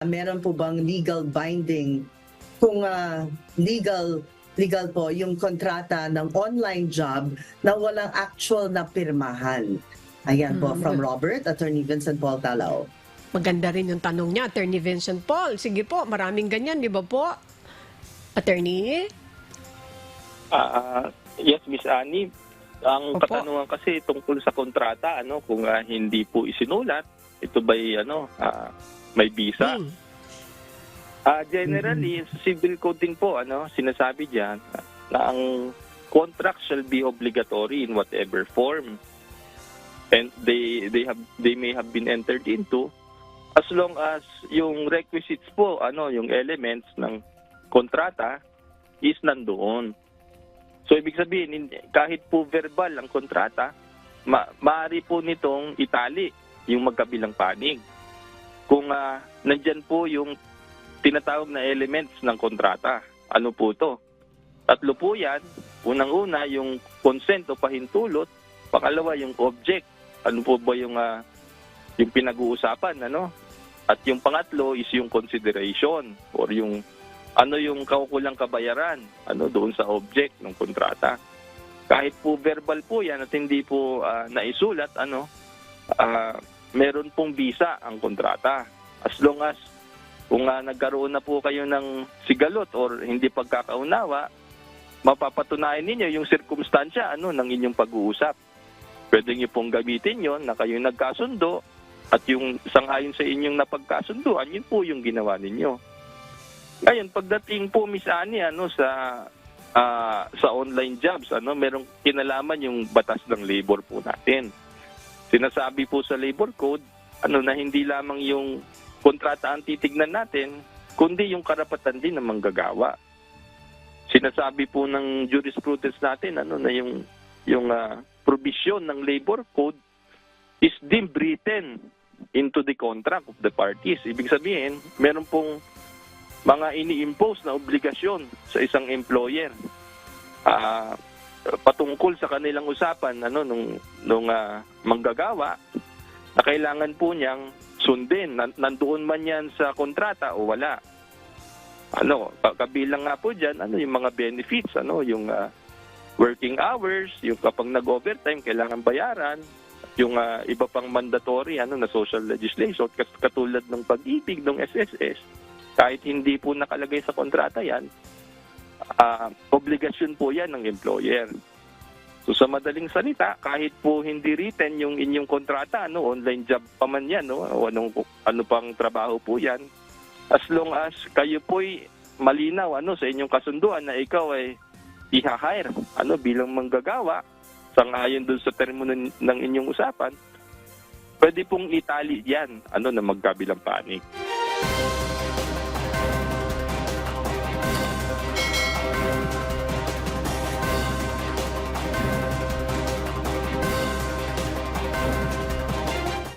Meron po bang legal binding kung legal po yung kontrata ng online job na walang actual na pirmahan? Ayan po, from Robert, Attorney Vincent Paul Talao. Maganda rin yung tanong niya, Attorney Vincent Paul. Sige po, maraming ganyan, di ba po? Attorney? Yes, Miss Annie. Ang Opo. katanungan kasi tungkol sa kontrata, kung hindi po isinulat, ito ba'y may visa? Generally, sa civil code din po, sinasabi diyan na ang contract shall be obligatory in whatever form. And they may have been entered into as long as yung requisites po, yung elements ng kontrata is nandoon. So ibig sabihin, kahit po verbal ang kontrata, maaari po nitong itali yung magkabilang panig. Kung nandyan po yung tinatawag na elements ng kontrata, ano po to? Tatlo po yan. Unang-una, yung consent o pahintulot. Pangalawa, yung object. Ano po ba yung pinag-uusapan, At yung pangatlo is yung consideration or yung yung kaukulang kabayaran, doon sa object ng kontrata. Kahit po verbal po yan at hindi po naisulat, meron pong visa ang kontrata. As long as kung nagkaroon na po kayo ng sigalot or hindi pagkakaunawa, mapapatunayan ninyo yung sirkumstansya ng inyong pag-uusap. Pwede niyo pong gamitin yon na kayo nagkasundo at yung sangayon sa inyong napagkasunduan, yun po yung ginawa ninyo. Ngayon, pagdating po, Miss Annie, sa online jobs, merong kinalaman yung batas ng labor po natin. Sinasabi po sa labor code, na hindi lamang yung kontrata ang titignan natin, kundi yung karapatan din ng manggagawa. Sinasabi po ng jurisprudence natin, na yung provision ng labor code is deemed written into the contract of the parties. Ibig sabihin, meron pong mga ini-impose na obligasyon sa isang employer patungkol sa kanilang usapan nung manggagawa na kailangan po niyang sundin. Nandoon man yan sa kontrata o wala. Kabilang nga po dyan, yung mga benefits, yung working hours, yung kapag nag-overtime, kailangan bayaran, yung iba pang mandatory na social legislation, katulad ng pag-ibig, ng SSS, kahit hindi po nakalagay sa kontrata yan, obligasyon po yan ng employer. So sa madaling salita, kahit po hindi written yung inyong kontrata, online job pa man yan, o ano pang trabaho po yan, as long as kayo po'y malinaw sa inyong kasunduan na ikaw ay i-hire bilang manggagawa, sangayon doon sa termo ng inyong usapan, pwede pong itali yan na magkabilang panig.